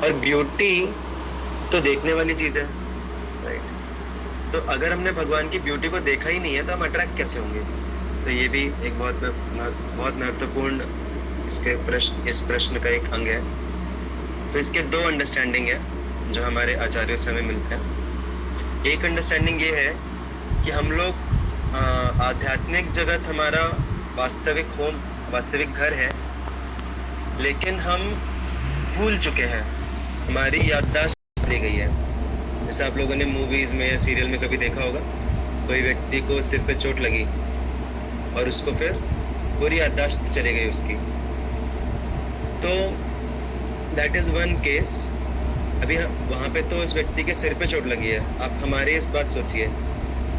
और ब्यूटी तो देखने वाली चीज है, राइट। तो अगर हमने भगवान की ब्यूटी को देखा ही नहीं है तो हम अट्रैक्ट कैसे होंगे? तो ये भी एक बहुत महत्वपूर्ण इस प्रश्न का एक अंग है। तो इसके दो अंडरस्टैंडिंग है जो हमारे आचार्यों से हमें मिलते हैं। एक अंडरस्टैंडिंग ये है कि हम लोग आध्यात्मिक जगत हमारा वास्तविक घर है, लेकिन हम भूल चुके हैं, हमारी याददाश्त चली गई है। जैसे आप लोगों ने मूवीज में या सीरियल में कभी देखा होगा, कोई व्यक्ति को सिर पे चोट लगी और उसको फिर पूरी याददाश्त चली गई उसकी। तो दैट इज वन केस। अभी वहाँ पे तो उस व्यक्ति के सिर पे चोट लगी है। आप हमारी इस बात सोचिए,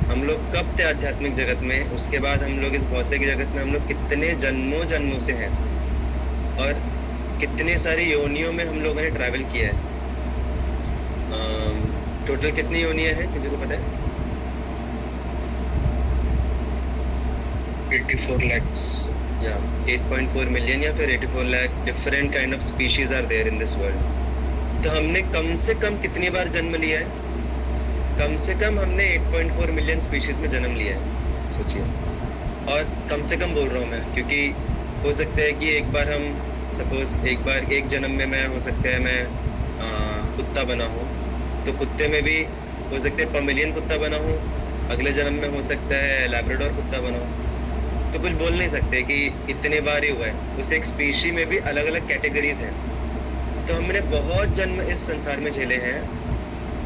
हम लोग कब थे आध्यात्मिक जगत में, उसके बाद हम लोग इस भौतिक जगत में हम लोग कितने जन्मों से हैं और कितनी सारी योनियों में हम लोगों ने ट्रैवल किया है। टोटल कितनी योनियां हैं, किसी को पता है? 84 lakhs या 8.4 मिलियन या फिर 84 lakh different kind of species are there in this world. तो हमने कम से कम कितनी बार जन्म लिया है? कम से कम हमने 8.4 मिलियन स्पीशीज में जन्म लिया है, सोचिए। और कम से कम बोल रहा हूँ मैं, क्योंकि हो सकता है कि एक बार हम सपोज एक जन्म में मैं हो सकता है मैं कुत्ता बना हूँ, तो कुत्ते में भी हो सकता है पमेलियन कुत्ता बना हूँ, अगले जन्म में हो सकता है लैब्राडोर कुत्ता बना हूँ। तो कुछ बोल नहीं सकते कि इतने बार ही हुआ है। उस एक स्पीशी में भी अलग अलग कैटेगरीज हैं। तो हमने बहुत जन्म इस संसार में झेले हैं,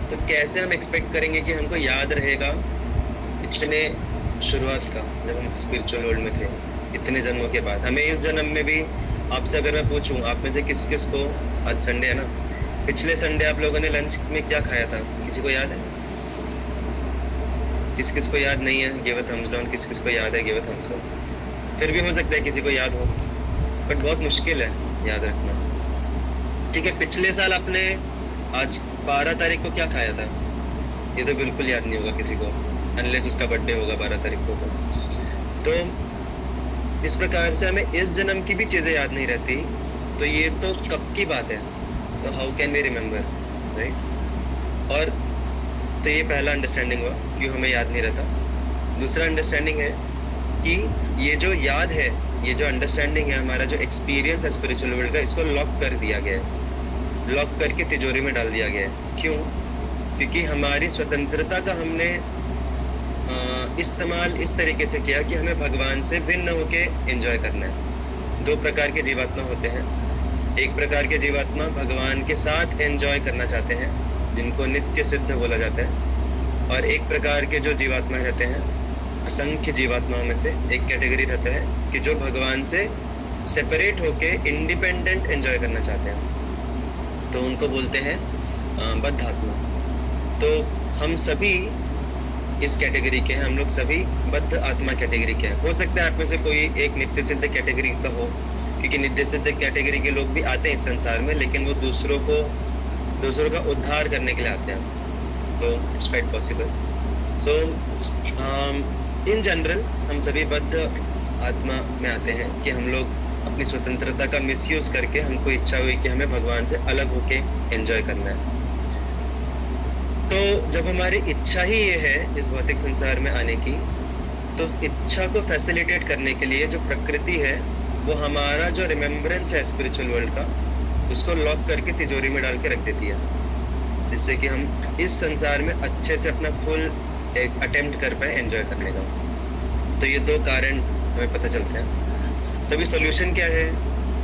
तो कैसे हम एक्सपेक्ट करेंगे कि हमको याद रहेगा इतने शुरुआत का, जब हम स्पिरिचुअल वर्ल्ड में थे इतने जन्मों के बाद। हमें इस जन्म में भी आपसे अगर मैं पूछूं, आप में से किस किस को, आज संडे है ना, पिछले संडे आप लोगों ने लंच में क्या खाया था, किसी को याद है? किस किस को याद नहीं है? Give a thumbs down. किस किस को याद है? Give a thumbs up. फिर भी हो सकता है किसी को याद हो, बट बहुत मुश्किल है याद रखना। ठीक है, पिछले साल आपने आज 12 तारीख को क्या खाया था? ये तो बिल्कुल याद नहीं होगा किसी को, अनलेस उसका बर्थडे होगा 12 तारीख को। तो इस प्रकार से हमें इस जन्म की भी चीजें याद नहीं रहती, तो ये तो कब की बात है, तो how can we remember, right. और तो ये पहला अंडरस्टैंडिंग हुआ, क्यों हमें याद नहीं रहता। दूसरा अंडरस्टैंडिंग है कि ये जो याद है, ये जो अंडरस्टैंडिंग है, हमारा जो एक्सपीरियंस है स्पिरिचुअल वर्ल्ड का, इसको लॉक कर दिया गया है, लॉक करके तिजोरी में डाल दिया गया है। क्यों? क्योंकि हमारी स्वतंत्रता का हमने इस्तेमाल इस तरीके से किया कि हमें भगवान से भिन्न होके एंजॉय करना है। दो प्रकार के जीवात्मा होते हैं। एक प्रकार के जीवात्मा भगवान के साथ एंजॉय करना चाहते हैं, जिनको नित्य सिद्ध बोला जाता है। और एक प्रकार के जो जीवात्मा रहते हैं, असंख्य जीवात्माओं में से एक कैटेगरी रहता है कि जो भगवान से सेपरेट होके इंडिपेंडेंट एंजॉय करना चाहते हैं, तो उनको बोलते हैं बद्ध आत्मा। तो हम सभी इस कैटेगरी के हैं, हम लोग सभी बद्ध आत्मा कैटेगरी के हैं। हो सकता है आप में से कोई एक नित्य सिद्ध कैटेगरी का हो, क्योंकि नित्य सिद्ध कैटेगरी के लोग भी आते हैं इस संसार में, लेकिन वो दूसरों का उद्धार करने के लिए आते हैं। तो it's quite possible. So in general हम सभी बद्ध आत्मा में आते हैं कि हम लोग अपनी स्वतंत्रता का मिसयूज करके, हमको इच्छा हुई कि हमें भगवान से अलग होके एंजॉय करना है। तो जब हमारी इच्छा ही ये है इस भौतिक संसार में आने की, तो उस इच्छा को फैसिलिटेट करने के लिए जो प्रकृति है, वो हमारा जो रिमेम्बरेंस है स्पिरिचुअल वर्ल्ड का, उसको लॉक करके तिजोरी में डाल के रख देती है, जिससे कि हम इस संसार में अच्छे से अपना फुल एक अटेम्प्ट कर पाए एंजॉय करने का। तो ये दो कारण हमें पता चलते हैं। तो अभी सोल्यूशन क्या है?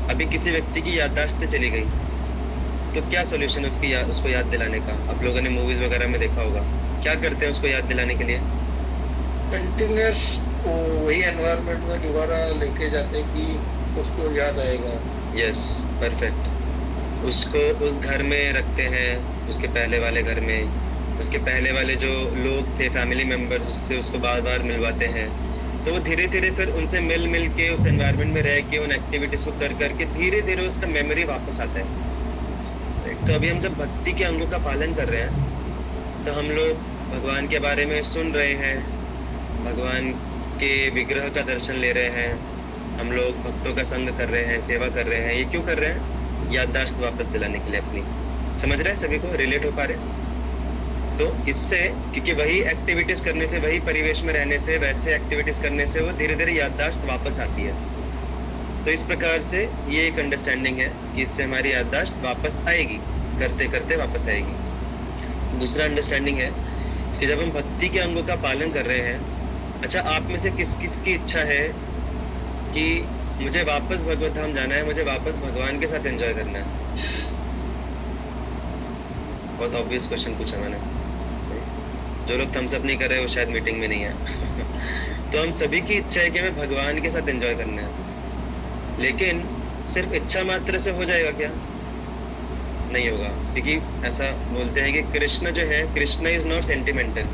अभी किसी व्यक्ति की याददाश्त चली गई, तो क्या सोल्यूशन है उसको याद दिलाने का? आप लोगों ने मूवीज वगैरह में देखा होगा, क्या करते हैं उसको याद दिलाने के लिए? कंटिन्यूस वही एनवायरनमेंट में दोबारा लेके जाते कि उसको याद आएगा। Yes, perfect. उसको उस घर में रखते हैं, उसके पहले वाले घर में, उसके पहले वाले जो लोग थे फैमिली मेंबर्स, उससे उसको बार बार मिलवाते हैं। तो वो धीरे धीरे फिर उनसे मिल के उस एनवायरनमेंट में रह के उन एक्टिविटीज को कर करके धीरे धीरे उसका मेमोरी वापस आता है। तो अभी हम जब भक्ति के अंगों का पालन कर रहे हैं, तो हम लोग भगवान के बारे में सुन रहे हैं, भगवान के विग्रह का दर्शन ले रहे हैं, हम लोग भक्तों का संग कर रहे हैं, सेवा कर रहे हैं। ये क्यों कर रहे हैं? याददाश्त वापस दिलाने के लिए अपनी। समझ रहे हैं सभी को, रिलेट हो पा रहे? तो इससे, क्योंकि वही एक्टिविटीज करने से, वही परिवेश में रहने से, वैसे एक्टिविटीज करने से वो धीरे धीरे याददाश्त वापस आती है। तो इस प्रकार से ये एक अंडरस्टैंडिंग है कि इससे हमारी याददाश्त वापस आएगी, करते करते वापस आएगी। दूसरा अंडरस्टैंडिंग है कि जब हम भक्ति के अंगों का पालन कर रहे हैं, अच्छा आप में से किस किस की इच्छा है कि मुझे वापस भगवत धाम जाना है, मुझे वापस भगवान के साथ एंजॉय करना है? बहुत ऑब्वियस क्वेश्चन पूछा मैंने। जो लोग थम्स अप नहीं कर रहे वो शायद मीटिंग में नहीं है। तो हम सभी की इच्छा है कि हमें भगवान के साथ एंजॉय करना है, लेकिन सिर्फ इच्छा मात्र से हो जाएगा क्या? नहीं होगा, क्योंकि ऐसा बोलते हैं कि कृष्ण जो है, Krishna is not sentimental.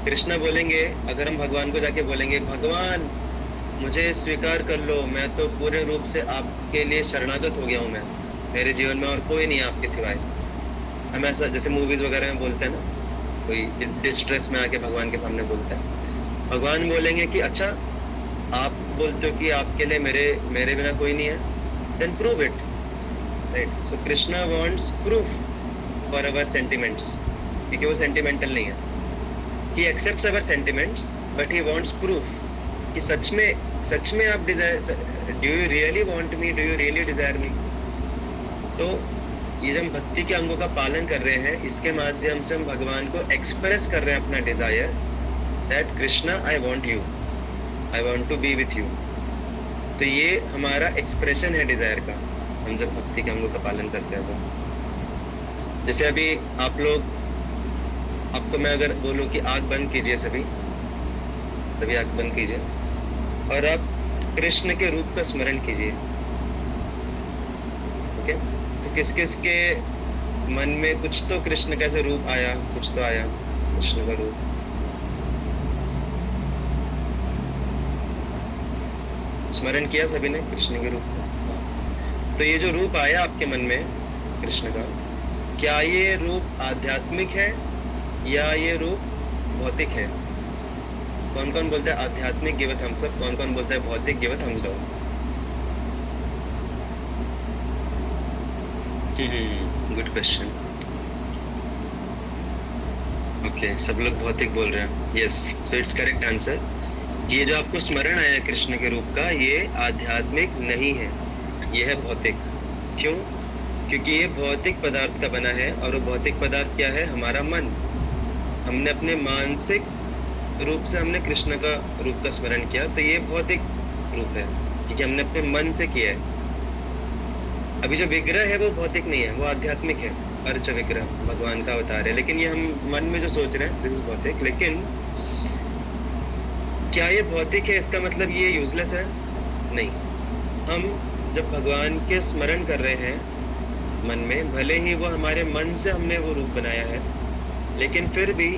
Krishna बोलेंगे, अगर हम भगवान को जाके बोलेंगे भगवान मुझे स्वीकार कर लो, मैं तो पूरे रूप से आपके लिए शरणागत हो गया हूँ, मैं, मेरे जीवन में और कोई नहीं है आपके सिवाय। हम ऐसा जैसे मूवीज वगैरह में बोलते हैं ना, कोई डिस्ट्रेस में आके भगवान के सामने बोलता है, भगवान बोलेंगे कि अच्छा आप बोलते हो कि आपके लिए मेरे बिना कोई नहीं है, then prove it, right? So Krishna wants proof for our sentiments, क्योंकि वो सेंटिमेंटल नहीं है। He accepts our sentiments but he wants proof कि सच में आप desire, do you really want me, do you really desire me? तो ये जब हम भक्ति के अंगों का पालन कर रहे हैं, इसके माध्यम से हम भगवान को एक्सप्रेस कर रहे हैं अपना desire, that Krishna I want you, I want to be with you. तो ये हमारा एक्सप्रेशन है डिजायर का, हम जब भक्ति के अंगों का पालन करते हैं तो। जैसे अभी आप लोग, आपको मैं अगर बोलूं कि आंख बंद कीजिए, सभी आंख बंद कीजिए और आप कृष्ण के रूप का स्मरण कीजिए, ओके? तो किस किस के मन में कुछ तो कृष्ण का रूप आया, कुछ तो आया कृष्ण का रूप? स्मरण किया सभी ने कृष्ण के रूप का? तो ये जो रूप आया आपके मन में कृष्ण का, क्या ये रूप आध्यात्मिक है या ये रूप भौतिक है? कौन कौन बोलता है आध्यात्मिक, गिव अ थम्स अप। कौन कौन बोलता है भौतिक, give a thumbs down. Good question. Okay, सब लोग भौतिक बोल रहे हैं। Yes, so it's correct answer. ये जो आपको स्मरण आया कृष्ण के रूप का, ये आध्यात्मिक नहीं है, ये है भौतिक। क्यों? क्योंकि ये भौतिक पदार्थ का बना है, और वो भौतिक पदार्थ क्या है? हमारा मन। हमने अपने मानसिक रूप से हमने कृष्ण का रूप का स्मरण किया, तो ये भौतिक रूप है क्योंकि हमने अपने मन से किया है। अभी जो विग्रह है वो भौतिक नहीं है, वो आध्यात्मिक है। अर्च विग्रह भगवान का अवतार है, लेकिन ये हम मन में जो सोच रहे हैं दिस इज भौतिक। लेकिन क्या ये भौतिक है इसका मतलब ये यूजलेस है? नहीं। हम जब भगवान के स्मरण कर रहे हैं मन में, भले ही वो हमारे मन से हमने वो रूप बनाया है, लेकिन फिर भी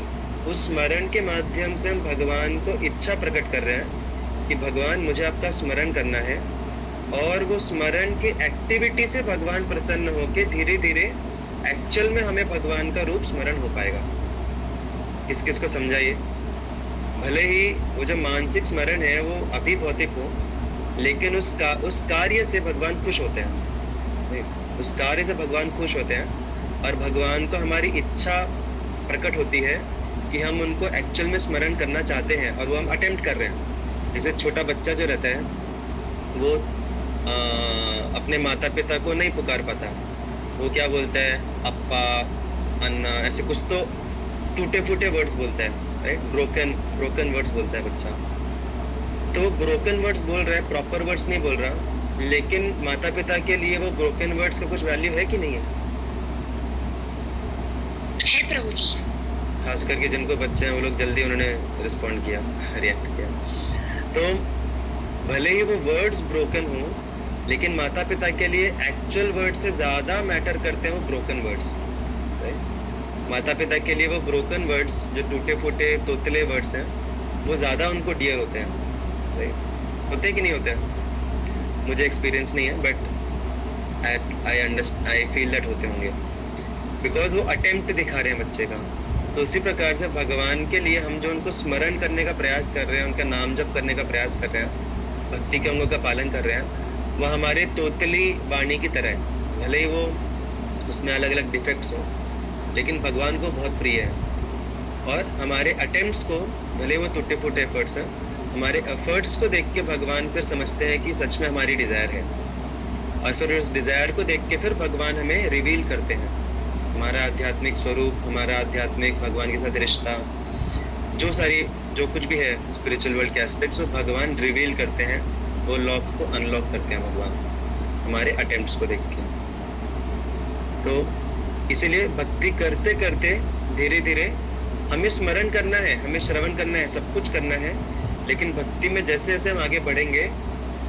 उस स्मरण के माध्यम से हम भगवान को इच्छा प्रकट कर रहे हैं कि भगवान मुझे आपका स्मरण करना है, और वो स्मरण की एक्टिविटी से भगवान प्रसन्न होकर धीरे धीरे एक्चुअल में हमें भगवान का रूप स्मरण हो पाएगा। किस किस को समझाइए? भले ही वो जो मानसिक स्मरण है वो अभी भौतिक हो, लेकिन उस कार्य से भगवान खुश होते हैं, उस कार्य से भगवान खुश होते हैं, और भगवान को हमारी इच्छा प्रकट होती है कि हम उनको एक्चुअल में स्मरण करना चाहते हैं, और वो हम अटेम्प्ट कर रहे हैं। जैसे छोटा बच्चा जो रहता है वो अपने माता पिता को नहीं पुकार पाता, वो क्या बोलता है? अप्पा, अन्ना, ऐसे कुछ तो टूटे फूटे वर्ड्स बोलता है, राइट? ब्रोकन वर्ड्स बोलता है बच्चा। तो ब्रोकन वर्ड्स बोल रहा है, प्रॉपर वर्ड्स नहीं बोल रहा, लेकिन माता पिता के लिए वो ब्रोकन वर्ड्स का कुछ वैल्यू है कि नहीं है? है प्रभु जी। खास करके जिनको बच्चे हैं वो लोग जल्दी उन्होंने रिस्पॉन्ड किया, रिएक्ट किया। तो भले ही वो वर्ड्स ब्रोकन हो, लेकिन माता पिता के लिए एक्चुअल वर्ड से ज़्यादा मैटर करते हैं वो ब्रोकन वर्ड्स। माता पिता के लिए वो ब्रोकन वर्ड्स, जो टूटे फूटे तोतले वर्ड्स हैं, वो ज़्यादा उनको डियर होते हैं। होते कि नहीं होते हैं? मुझे एक्सपीरियंस नहीं है, बट आई फील दैट होते होंगे, बिकॉज वो अटेम्प्ट दिखा रहे हैं बच्चे का। तो उसी प्रकार से भगवान के लिए हम जो उनको स्मरण करने का प्रयास कर रहे हैं, उनका नाम जप करने का प्रयास कर रहे हैं, भक्ति के अंगों का पालन कर रहे हैं, वह हमारे तोतली वाणी की तरह है। भले ही वो उसमें अलग अलग डिफेक्ट्स हो, लेकिन भगवान को बहुत प्रिय है। और हमारे अटेम्प्ट्स को, भले वो टूटे फूटे एफर्ट्स हैं, हमारे एफर्ट्स को देख के भगवान फिर समझते हैं कि सच में हमारी डिज़ायर है, और फिर उस डिज़ायर को देख के फिर भगवान हमें रिवील करते हैं हमारा आध्यात्मिक स्वरूप, हमारा आध्यात्मिक भगवान के साथ रिश्ता, जो कुछ भी है स्पिरिचुअल वर्ल्ड के एस्पेक्ट्स, वो भगवान रिवील करते हैं, वो लॉक को अनलॉक करते हैं भगवान हमारे अटेम्प्ट्स को देख के। तो इसीलिए भक्ति करते करते धीरे धीरे हमें स्मरण करना है, हमें श्रवण करना है, सब कुछ करना है, लेकिन भक्ति में जैसे जैसे हम आगे बढ़ेंगे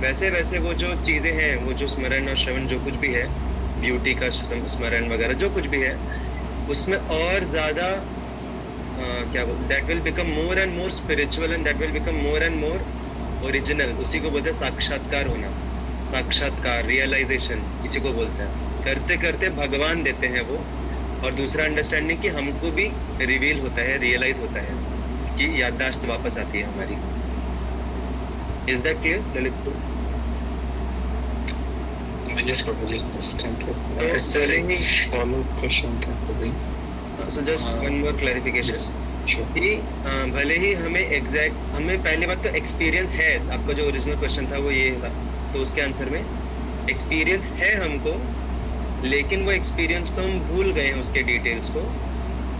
वैसे वैसे वो जो चीज़ें हैं, वो जो स्मरण और श्रवण जो कुछ भी है, ब्यूटी का स्मरण वगैरह जो कुछ भी है, उसमें और ज़्यादा क्या बोलते, that will become more and more spiritual and that will become more and more original. उसी को बोलते हैं साक्षात्कार होना, साक्षात्कार, रियलाइजेशन इसी को बोलते हैं। करते करते भगवान देते हैं वो, और दूसरा अंडरस्टैंडिंग कि हमको भी रिवील होता है, रियलाइज होता है कि याददाश्त वापस आती है हमारी। Is that clear Lalit? Yes, Prabhuji. Yes, thank you. So, Is there any follow-up question था Prabhuji? So just one more clarification. Yes, sure. कि भले ही हमें पहली बात तो एक्सपीरियंस है, आपका जो ओरिजिनल क्वेश्चन था वो ये था, तो उसके आंसर में एक्सपीरियंस है हमको, लेकिन वो एक्सपीरियंस को हम भूल गए हैं उसके डिटेल्स को,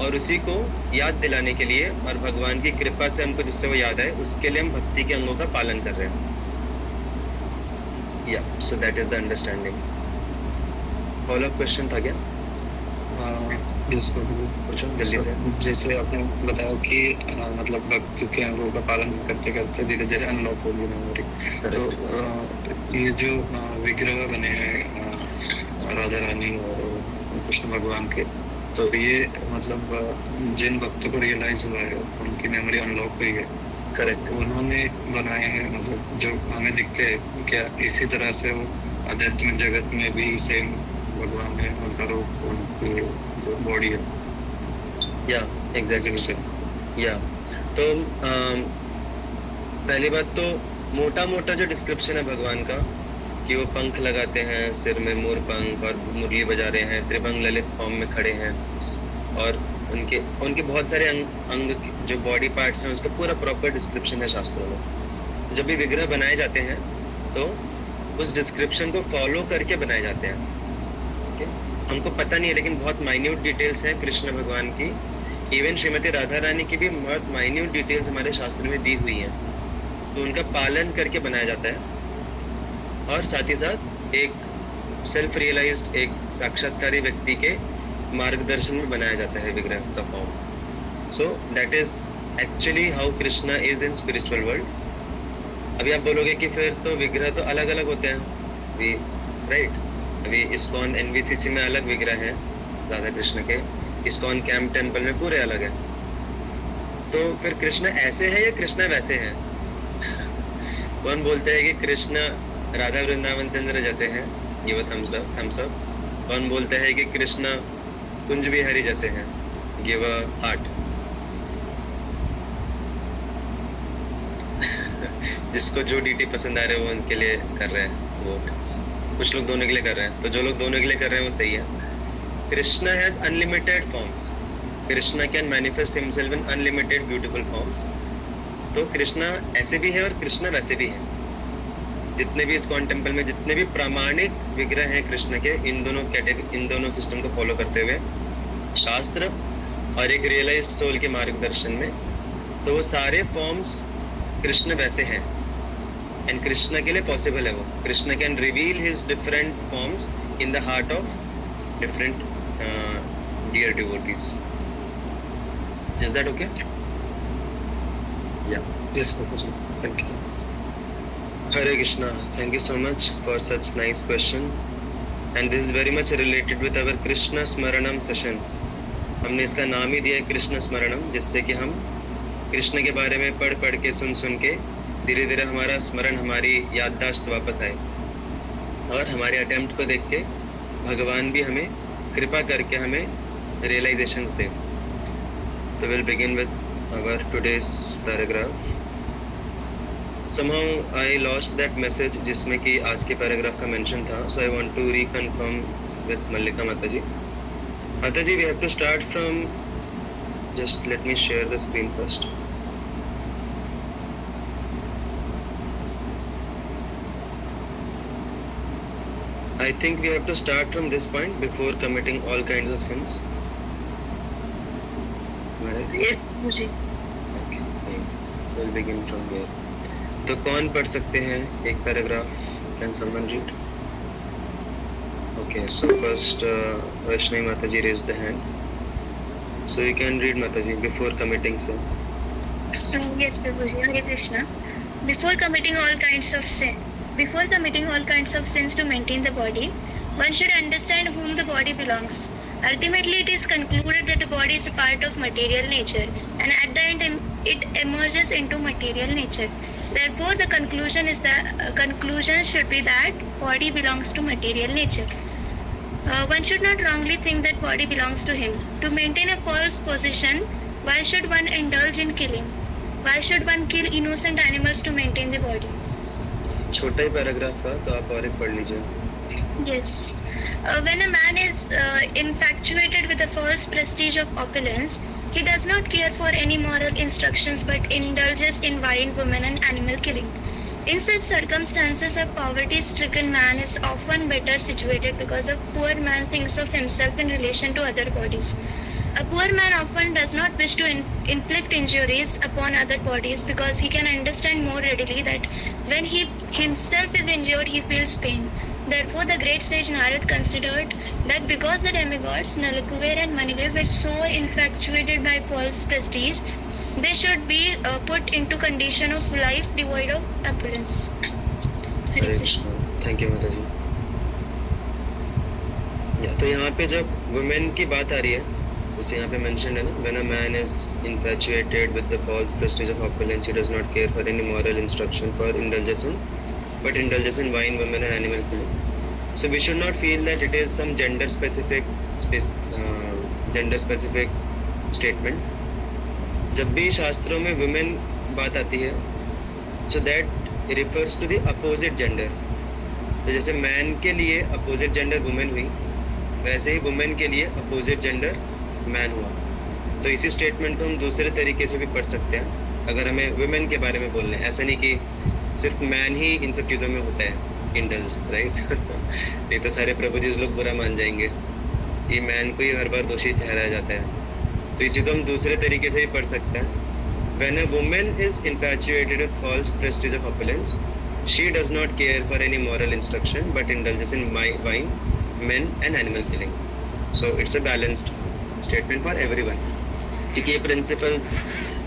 और उसी को याद दिलाने के लिए और भगवान की कृपा से हमको जिससे वो याद आए, उसके लिए हम भक्ति के अंगों का पालन कर रहे हैं। या so that is the understanding. Follow up question था क्या? Yes, Prabhuji. पूछो जल्दी से। जैसे आपने बताया कि मतलब भक्ति के अंगों का पालन करते करते धीरे धीरे अनलॉक होगी मेमोरी। तो ये जो विग्रह बने हैं राधा रानी और कृष्ण भगवान के, तो ये मतलब जिन भक्तों को रियलाइज हुआ है उनकी मेमोरी अनलॉक हुई है, करेक्ट, उन्होंने बनाए हैं, मतलब जो हमें दिखते हैं, क्या इसी तरह से वो आध्यात्मिक जगत में भी सेम भगवान है, उनका रूप, उनकी जो बॉडी है? या एग्जैक्टली। या तो पहली बात तो मोटा मोटा जो डिस्क्रिप्शन है भगवान का, कि वो पंख लगाते हैं, सिर में मोर पंख, और मुरली बजा रहे हैं, त्रिभंग ललित फॉर्म में खड़े हैं, और उनके बहुत सारे अंग जो बॉडी पार्ट्स हैं उसका पूरा प्रॉपर डिस्क्रिप्शन है शास्त्रों में। जब भी विग्रह बनाए जाते हैं तो उस डिस्क्रिप्शन को फॉलो करके बनाए जाते हैं। ओके, हमको पता नहीं है, लेकिन बहुत माइन्यूट डिटेल्स हैं कृष्ण भगवान की, इवन श्रीमती राधा रानी की भी बहुत माइन्यूट डिटेल्स हमारे शास्त्र में दी हुई हैं, तो उनका पालन करके बनाया जाता है। और साथ ही साथ एक सेल्फ रियलाइज्ड, एक साक्षात्कारी व्यक्ति के मार्गदर्शन में बनाया जाता है विग्रह का form. So that is actually how Krishna is in spiritual world. अभी आप बोलोगे कि फिर तो विग्रह तो अलग अलग होते हैं, राइट? अभी इस्कॉन एनवीसीसी में अलग विग्रह हैं राधा कृष्ण के, इस्कॉन कैंप टेम्पल में पूरे अलग है। तो फिर कृष्ण ऐसे है या कृष्ण वैसे हैं? कौन बोलते हैं कि कृष्ण राधा वृंदावन चंद्र जैसे हैं, ये वो थम्स अप। कौन बोलते हैं कि कृष्ण कुंज बिहारी जैसे हैं, गिव अ हार्ट। जिसको जो डीटी पसंद आ रहे हैं वो उनके लिए कर रहे हैं वोट। कुछ लोग दोनों के लिए कर रहे हैं, तो जो लोग दोनों के लिए कर रहे हैं वो सही है। Krishna has unlimited forms, Krishna can manifest himself in unlimited beautiful forms. तो कृष्णा ऐसे भी है और कृष्णा वैसे भी है। जितने भी इस्कॉन टेम्पल में जितने भी प्रामाणिक विग्रह हैं कृष्ण के, इन दोनों सिस्टम को फॉलो करते हुए शास्त्र और एक रियलाइज्ड सोल के मार्गदर्शन में, तो वो सारे फॉर्म्स कृष्ण वैसे हैं। एंड कृष्ण के लिए पॉसिबल है वो, Krishna can reveal his different forms in the heart of different dear devotees. Is that okay? या Yes, Prabhuji. Thank you. Hare Krishna. Thank you so much for such nice question. And this is very much related with our Krishna Smaranam session. हमने इसका नाम ही दिया है कृष्ण स्मरणम, जिससे कि हम कृष्ण के बारे में पढ़ पढ़ के सुन के धीरे धीरे हमारा स्मरण, हमारी याददाश्त वापस आए, और हमारे अटेम्प्ट को देख के भगवान भी हमें कृपा करके हमें रियलाइजेशंस दे। तो will begin with our today's paragraph. Somehow I lost that message जिसमें कि आज के पैराग्राफ का मेंशन था, so I want to reconfirm with मल्लिका माता जी। Mataji, we have to start from, just let me share the screen first. I think we have to start from this point before committing all kinds of sins. Right? Yes, Prabhuji. Okay, fine. So we'll begin from here. तो कौन पढ़ सकते हैं एक paragraph? Can someone read? Okay, so first Vaishnavi Mataji raised the hand. So you can read, Mataji, before committing sin. Yes, Prabhuji. Hare Krishna. Before committing all kinds of sins to maintain the body, one should understand whom the body belongs. Ultimately, it is concluded that the body is a part of material nature, and at the end, it emerges into material nature. Therefore, the conclusion should be that body belongs to material nature. One should not wrongly think that body belongs to him. To maintain a false position, why should one indulge in killing? Why should one kill innocent animals to maintain the body? छोटा ही paragraph था, तो आप और एक पढ़ लीजिए. Yes. When a man is infatuated with a false prestige of opulence, he does not care for any moral instructions but indulges in wine, women, and animal killing. In such circumstances, a poverty-stricken man is often better situated because a poor man thinks of himself in relation to other bodies. A poor man often does not wish to inflict injuries upon other bodies because he can understand more readily that when he himself is injured, he feels pain. Therefore, the great sage Narad considered that because the demigods Nalakuber and Manidev were so infatuated by false prestige, they should be put into condition of life devoid of opulence. Hare Krishna. Thank you माताजी. तो यहाँ पे जब women की बात आ रही है, जैसे यहाँ पे मेंशन है ना, when a man is infatuated with the false prestige of opulence, he does not care for any moral instruction but indulges in wine, women, and animal killing. So we should not feel that it is some gender specific statement. जब भी शास्त्रों में women बात आती है, so that refers to the opposite gender. तो जैसे man के लिए opposite gender woman हुई, वैसे ही woman के लिए opposite gender man हुआ. तो इसी स्टेटमेंट को हम दूसरे तरीके से भी पढ़ सकते हैं अगर हमें वुमेन के बारे में बोलना है. ऐसा नहीं कि सिर्फ मैन ही इन सब चीज़ों में होता है इंडल्ज, राइट? नहीं तो सारे प्रभु जी लोग बुरा मान जाएंगे. ये मैन को ही हर बार दोषी ठहराया जाता है. तो इसी को हम दूसरे तरीके से भी पढ़ सकते हैं. When a woman is infatuated with false prestige of opulence, she does not care for any moral instruction but indulges in wine, men, and animal killing. So it's a balanced statement for everyone. क्योंकि ये principles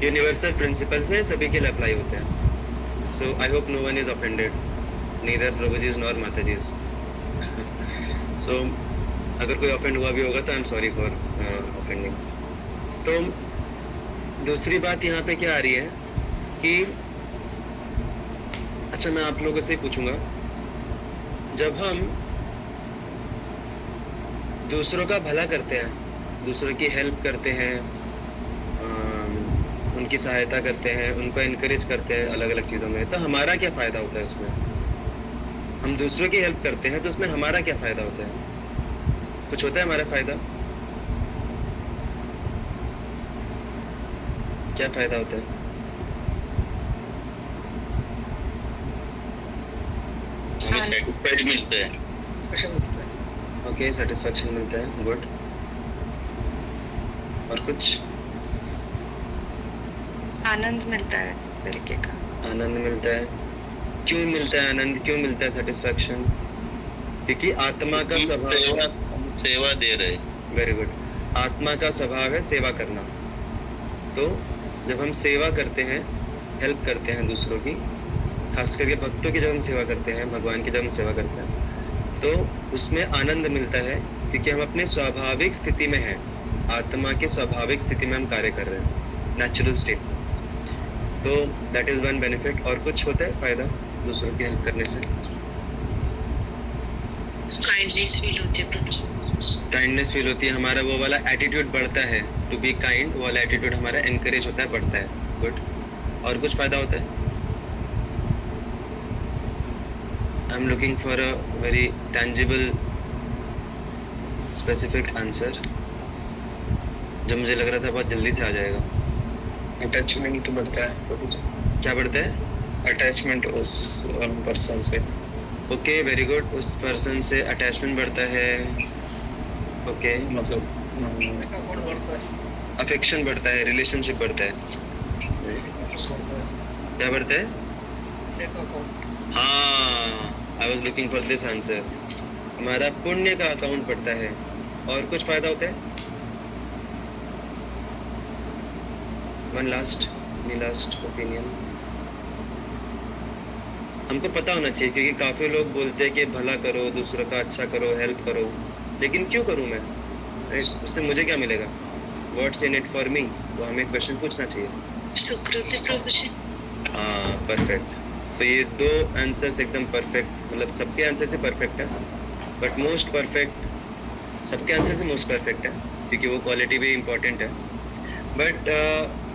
universal principles हैं, सभी के लिए apply होते हैं. So I hope no one is offended, neither प्रभुजीज nor माताजीज. सो अगर कोई ऑफेंड हुआ भी होगा तो I am sorry for offending. तो दूसरी बात यहाँ पे क्या आ रही है कि अच्छा मैं आप लोगों से पूछूंगा, जब हम दूसरों का भला करते हैं, दूसरों की हेल्प करते हैं, उनकी सहायता करते हैं, उनको इनकरेज करते हैं अलग अलग चीज़ों में, तो हमारा क्या फ़ायदा होता है उसमें? हम दूसरों की हेल्प करते हैं तो उसमें हमारा क्या फ़ायदा होता है? कुछ होता है हमारा फ़ायदा? क्या फ़ायदा होता है? हमें सेटिस्फाइड मिलता है. ओके, सेटिस्फैक्शन मिलता है. गुड. और कुछ? आनंद मिलता है तरीके का. आनंद मिलता है. क्यों मिलता है आनंद? क्यों मिलता है सेटिस्फैक्शन? क्योंकि आत्मा का स्वभाव सेवा दे रहे. Very good. आत्मा का स्वभाव है सेवा करना. तो जब हम सेवा करते हैं, हेल्प करते हैं दूसरों की, खास करके भक्तों की जब हम सेवा करते हैं, भगवान की जब हम सेवा करते हैं, तो उसमें आनंद मिलता है क्योंकि हम अपने स्वाभाविक स्थिति में हैं. आत्मा के स्वाभाविक स्थिति में हम कार्य कर रहे हैं, नेचुरल स्टेट. तो दैट इज़ वन बेनिफिट. और कुछ होता है फ़ायदा दूसरों की हेल्प करने से? काइंडनेस फील होती है. काइंडनेस फील होती है. हमारा वो वाला एटीट्यूड बढ़ता है, टू बी काइंड, वो वाला एटीट्यूड हमारा एनकरेज होता है, बढ़ता है. गुड. और कुछ फ़ायदा होता है? I am looking for a very tangible specific answer. जो मुझे लग रहा था बहुत जल्दी से आ जाएगा। अटैचमेंट बढ़ता है तो कुछ क्या बढ़ता है? अटैचमेंट उस पर्सन से। Okay, very good. उस पर्सन से अटैचमेंट बढ़ता है। ओके, मतलब का गुण बढ़ता है, अफेक्शन बढ़ता है, रिलेशनशिप बढ़ता है। क्या बढ़ता है? का गुण हाँ, I was looking for this answer. हमारा पुण्य का अकाउंट बढ़ता है। और कुछ फायदा होता है? One last opinion. हमको पता होना चाहिए, क्योंकि काफी लोग बोलते हैं कि भला करो, दूसरों का अच्छा करो, हेल्प करो, लेकिन क्यों करूं मैं? उससे मुझे क्या मिलेगा? What's in it for me? वो हमें क्वेश्चन पूछना चाहिए। सुकृति प्रभु जी। हाँ, परफेक्ट। तो ये दो आंसर्स एकदम परफेक्ट, मतलब सबके आंसर से परफेक्ट है, बट मोस्ट परफेक्ट सबके आंसर से मोस्ट परफेक्ट है, क्योंकि वो क्वालिटी भी इम्पोर्टेंट है। बट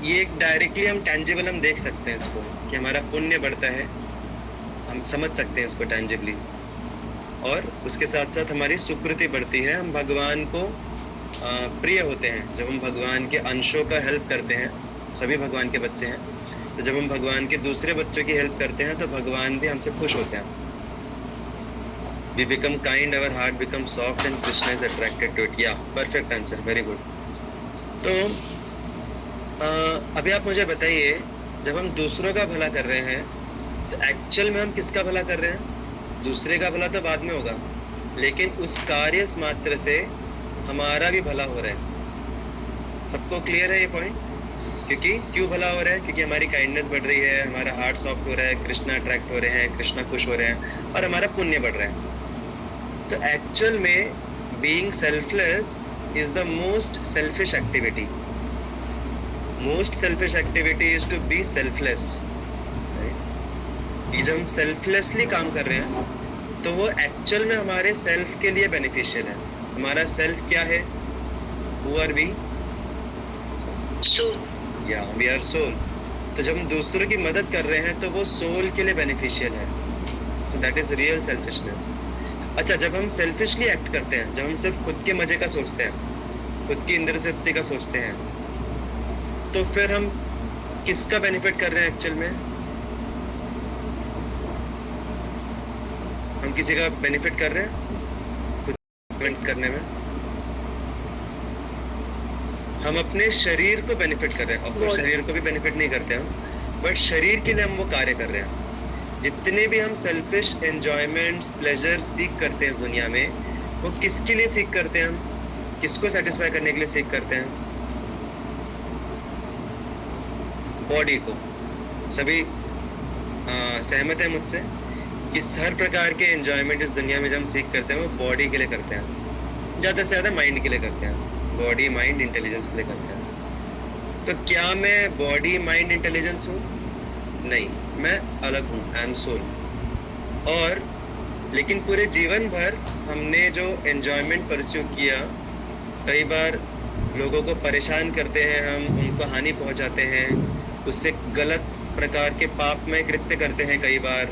ये एक डायरेक्टली हम टेंजिबल हम देख सकते हैं इसको, कि हमारा पुण्य बढ़ता है, हम समझ सकते हैं इसको टेंजिबली। और उसके साथ साथ हमारी सुकृति बढ़ती है, हम भगवान को प्रिय होते हैं। जब हम भगवान के अंशों का हेल्प करते हैं, सभी भगवान के बच्चे हैं, तो जब हम भगवान के दूसरे बच्चों की हेल्प करते हैं तो भगवान भी हमसे खुश होते हैं। We become kind, our heart becomes soft and Krishna is attracted to it. Yeah, perfect answer, very good. तो अभी आप मुझे बताइए, जब हम दूसरों का भला कर रहे हैं तो एक्चुअल में हम किसका भला कर रहे हैं? दूसरे का भला तो बाद में होगा, लेकिन उस कार्य मात्र से हमारा भी भला हो रहा है। सबको क्लियर है ये पॉइंट? क्योंकि क्यों भला हो रहा है? क्योंकि हमारी काइंडनेस बढ़ रही है, हमारा हार्ट सॉफ्ट हो रहा है, कृष्णा अट्रैक्ट हो रहे हैं, कृष्णा खुश हो रहे हैं, और हमारा पुण्य बढ़ रहा है। तो एक्चुअल में being selfless is the most selfish activity. Most selfish activity is to be selfless. जब हम सेल्फलेसली काम कर रहे हैं तो वो एक्चुअल में हमारे सेल्फ के लिए बेनिफिशियल है। हमारा सेल्फ क्या है? Who are we? सोल। या वी आर सोल। तो जब हम दूसरों की मदद कर रहे हैं तो वो सोल के लिए बेनिफिशियल है। So that is real selfishness. अच्छा, जब हम सेल्फिशली एक्ट करते हैं, जब हम सिर्फ खुद के मजे का सोचते हैं, खुद की इंद्र तृप्ति का सोचते हैं, तो फिर हम किसका बेनिफिट कर रहे हैं एक्चुअल में? हम किसी का बेनिफिट कर रहे हैं खुद बेनिफिट करने में? हम अपने शरीर को बेनिफिट कर रहे हैं, और शरीर को भी बेनिफिट नहीं करते हम, बट शरीर के लिए हम वो कार्य कर रहे हैं। जितने भी हम सेल्फिश एंजॉयमेंट्स, प्लेजर सीख करते हैं इस दुनिया में, वो किसके लिए सीख करते हैं? हम किसको सेटिस्फाई करने के लिए सीख करते हैं? बॉडी को। सभी सहमत है मुझसे कि हर प्रकार के एंजॉयमेंट इस दुनिया में जब हम सीख करते हैं वो बॉडी के लिए करते हैं, ज़्यादा से ज़्यादा माइंड के लिए करते हैं। बॉडी, माइंड, इंटेलिजेंस के लिए करते हैं। तो क्या मैं बॉडी, माइंड, इंटेलिजेंस हूँ? नहीं, मैं अलग हूँ, आई एम सोल। और लेकिन पूरे जीवन भर हमने जो एंजॉयमेंट परस्यू किया, कई बार लोगों को परेशान करते हैं हम, उनको हानि पहुंचाते हैं, उससे गलत प्रकार के पापमय कृत्य करते हैं कई बार,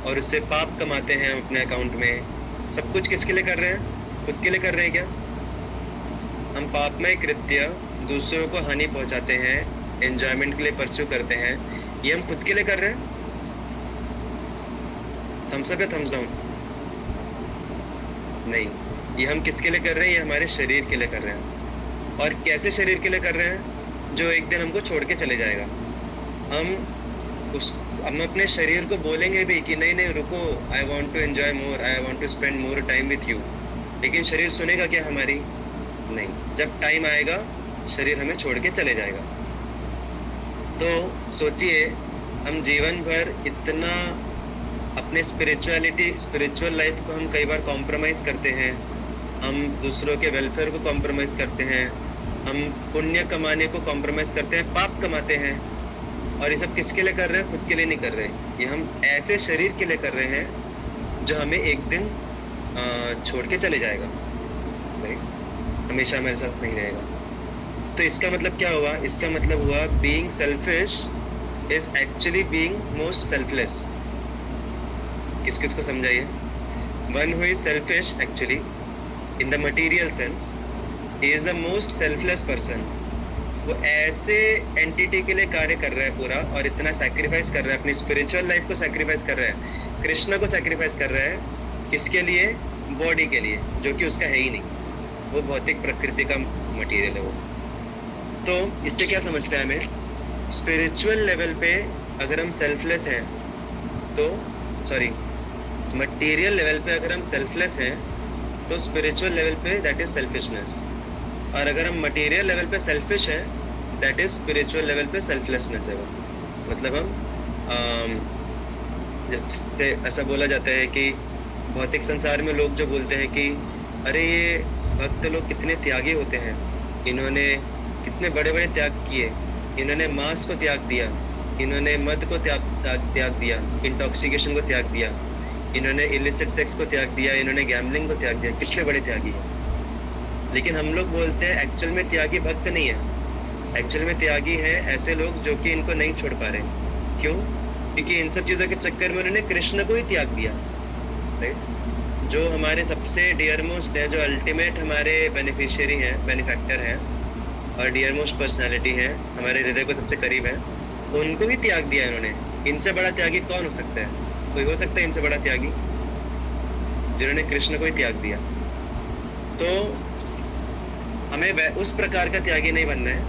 और उससे पाप कमाते हैं अपने अकाउंट में। सब कुछ किसके लिए कर रहे हैं? खुद के लिए कर रहे हैं क्या? हम पापमय कृत्य, दूसरों को हानि पहुंचाते हैं, एंजॉयमेंट के लिए परस्यू करते हैं, ये हम खुद के लिए कर रहे हैं? थम्स अप या थम्स डाउन? नहीं, ये हम किसके लिए कर रहे हैं? ये हमारे शरीर के लिए कर रहे हैं। और कैसे शरीर के लिए कर रहे हैं? जो एक दिन हमको छोड़ के चले जाएगा। हम अपने शरीर को बोलेंगे भी कि नहीं नहीं रुको, I want to enjoy more, I want to spend more time with you, लेकिन शरीर सुनेगा क्या हमारी? नहीं। जब टाइम आएगा शरीर हमें छोड़ के चले जाएगा। तो सोचिए, हम जीवन भर इतना अपने स्पिरिचुअल लाइफ को हम कई बार कॉम्प्रोमाइज़ करते हैं, हम दूसरों के वेलफेयर को कॉम्प्रोमाइज़ करते हैं, हम पुण्य कमाने को कॉम्प्रोमाइज़ करते हैं, पाप कमाते हैं। और ये सब किसके लिए कर रहे हैं? खुद के लिए नहीं कर रहे। ये हम ऐसे शरीर के लिए कर रहे हैं जो हमें एक दिन छोड़ के चले जाएगा, राइट? हमेशा हमारे साथ नहीं रहेगा। तो इसका मतलब क्या हुआ? इसका मतलब हुआ being selfish is actually being most selfless. किस किस को समझाइए? One who is selfish actually in the material sense he is the most selfless person. वो ऐसे एंटिटी के लिए कार्य कर रहा है पूरा, और इतना सैक्रिफाइस कर रहा है, अपनी स्पिरिचुअल लाइफ को सैक्रिफाइस कर रहा है, कृष्ण को सैक्रिफाइस कर रहा है। किसके लिए? बॉडी के लिए, जो कि उसका है ही नहीं, वो भौतिक प्रकृति का मटेरियल है वो। तो इससे क्या समझते हैं हमें? स्पिरिचुअल लेवल पे अगर हम सेल्फलेस हैं तो, सॉरी, मटेरियल लेवल पे अगर हम सेल्फलेस हैं तो स्पिरिचुअल लेवल पे दैट इज सेल्फिशनेस, और अगर हम मटेरियल लेवल पे सेल्फिश हैं दैट इज स्पिरिचुअल लेवल पे सेल्फलेसनेस है वो। मतलब हम जैसे ऐसा बोला जाता है कि भौतिक संसार में लोग जो बोलते हैं कि अरे ये भक्त लोग कितने त्यागी होते हैं, इन्होंने कितने बड़े बड़े त्याग किए, इन्होंने मांस को त्याग दिया, इन्होंने मद को त्याग दिया, इंटॉक्सिकेशन को त्याग दिया, इन्होंने इलिसिट सेक्स को त्याग दिया, इन्होंने गैम्बलिंग को त्याग दिया, कितने बड़े त्यागी हैं। लेकिन हम लोग बोलते हैं एक्चुअल में त्यागी भक्त नहीं है, एक्चुअल में त्यागी है ऐसे लोग जो कि इनको नहीं छोड़ पा रहे। क्यों? क्योंकि इन सब चीज़ों के चक्कर में उन्होंने कृष्ण को ही त्याग दिया, राइट? जो हमारे सबसे डियर मोस्ट है, जो अल्टीमेट हमारे बेनिफिशियरी हैं, बेनिफैक्टर हैं और डियर मोस्ट पर्सनैलिटी है, हमारे हृदय को सबसे करीब है, उनको ही त्याग दिया इन्होंने। इनसे बड़ा त्यागी कौन हो सकता है? कोई हो सकता है इनसे बड़ा त्यागी? जिन्होंने कृष्ण को ही त्याग दिया। तो हमें उस प्रकार का त्यागी नहीं बनना है,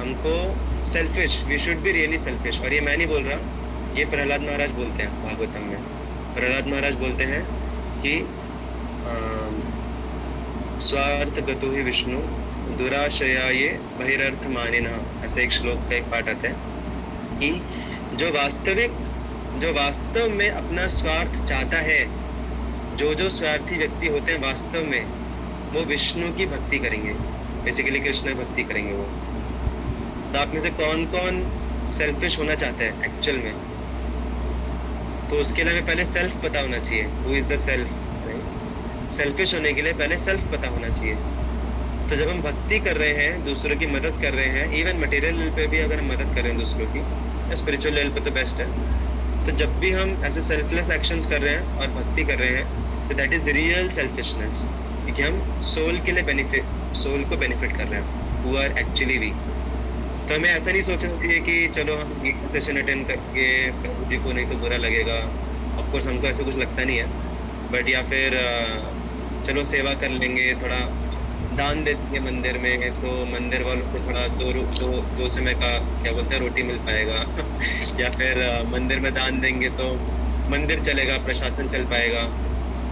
हमको selfish, we should be really selfish. और ये मैं नहीं बोल रहा, ये प्रहलाद महाराज बोलते हैं भागवतम में। प्रहलाद महाराज बोलते हैं कि स्वार्थ गतो ही विष्णु दुराशया ये बहिरर्थ मानिना, ऐसे एक श्लोक का एक पाठ आता है कि जो वास्तव में अपना स्वार्थ चाहता है, जो स्वार्थी व्यक्ति होते हैं वास्तव में, वो विष्णु की भक्ति करेंगे, बेसिकली कृष्ण भक्ति करेंगे वो। तो आप में से कौन कौन सेल्फिश होना चाहते हैं एक्चुअल में? तो उसके लिए हमें पहले सेल्फ पता होना चाहिए, who is the self. Selfish होने के लिए पहले सेल्फ पता होना चाहिए। तो जब हम भक्ति कर रहे हैं, दूसरों की मदद कर रहे हैं, इवन मटेरियल लेवल पे भी अगर हम मदद कर रहे हैं दूसरों की, या स्पिरिचुअल लेवल पे तो बेस्ट है, तो जब भी हम ऐसे सेल्फलेस एक्शंस कर रहे हैं और भक्ति कर रहे हैं, तो दैट इज रियल सेल्फिशनेस, क्योंकि हम सोल के लिए सोल को बेनिफिट कर रहे हैं, हु आर एक्चुअली वी। तो हमें ऐसा नहीं सोचना चाहिए कि चलो हम एक सेशन अटेंड करके प्रभु जी को नहीं तो बुरा लगेगा। ऑफकोर्स हमको ऐसा कुछ लगता नहीं है, बट या फिर चलो सेवा कर लेंगे, थोड़ा दान दे देंगे मंदिर में, तो मंदिर वालों को थोड़ा दो समय का क्या बोलते हैं रोटी मिल पाएगा या फिर मंदिर में दान देंगे तो मंदिर चलेगा, प्रशासन चल पाएगा।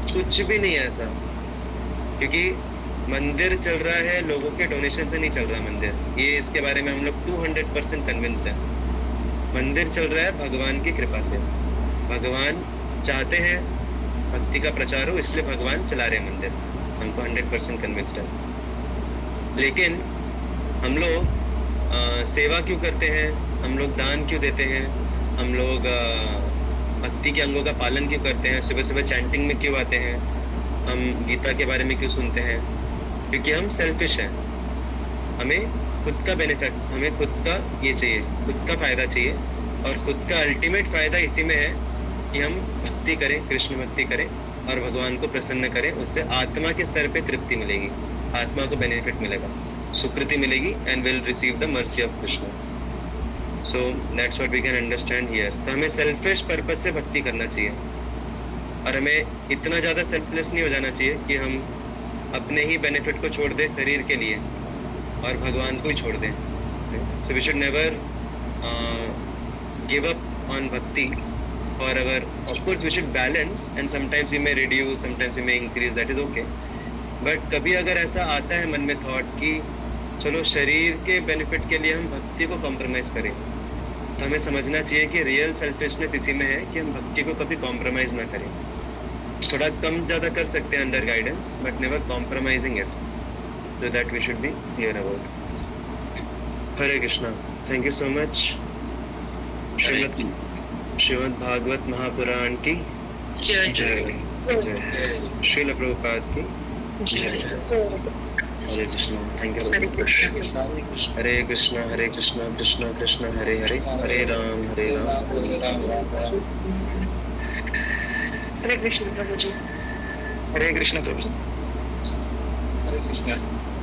कुछ भी नहीं है ऐसा, क्योंकि मंदिर चल रहा है लोगों के डोनेशन से नहीं चल रहा मंदिर। ये इसके बारे में हम लोग 200% कन्विंस्ड है। मंदिर चल रहा है भगवान की कृपा से। भगवान चाहते हैं भक्ति का प्रचार हो, इसलिए भगवान चला रहे हैं मंदिर, हमको 100% कन्विंस्ड है। लेकिन हम लोग सेवा क्यों करते हैं, हम लोग दान क्यों देते हैं, हम लोग भक्ति के अंगों का पालन क्यों करते हैं, सुबह सुबह चैंटिंग में क्यों आते हैं, हम गीता के बारे में क्यों सुनते हैं? क्योंकि हम सेल्फिश हैं। हमें खुद का बेनिफिट, हमें खुद का ये चाहिए, खुद का फायदा चाहिए, और खुद का अल्टीमेट फायदा इसी में है कि हम भक्ति करें, कृष्ण भक्ति करें और भगवान को प्रसन्न करें। उससे आत्मा के स्तर पे तृप्ति मिलेगी, आत्मा को बेनिफिट मिलेगा, सुकृति मिलेगी, and will receive the mercy of Krishna. So that's what we can understand here. तो हमें सेल्फिश पर्पस से भक्ति करना चाहिए, और हमें इतना ज़्यादा सेल्फलेस नहीं हो जाना चाहिए कि हम अपने ही बेनिफिट को छोड़ दें शरीर के लिए और भगवान को ही छोड़ दें। So we should never give up on bhakti, और अगर of course we should balance, and sometimes we may reduce, sometimes we may increase, that is okay. But कभी अगर ऐसा आता है मन में थॉट कि चलो शरीर के बेनिफिट के लिए हम भक्ति को कॉम्प्रोमाइज़ करें, तो हमें समझना चाहिए कि रियल सेल्फिशनेस इसी में है कि हम भक्ति को कभी कॉम्प्रोमाइज़ ना करें। थोड़ा कम ज़्यादा कर सकते हैं under guidance, but never compromising it, so that we should be clear about. Hare Krishna. Thank you so much. Shrimad Bhagavat Mahapuran की जय जय। श्रील प्रभुपाद की जय। हरे कृष्णा। Thank you. हरे कृष्णा हरे कृष्णा कृष्णा कृष्णा हरे हरे, हरे राम हरे कृष्ण प्रभु जी। हरे कृष्ण प्रभु जी। हरे राधे कृष्ण।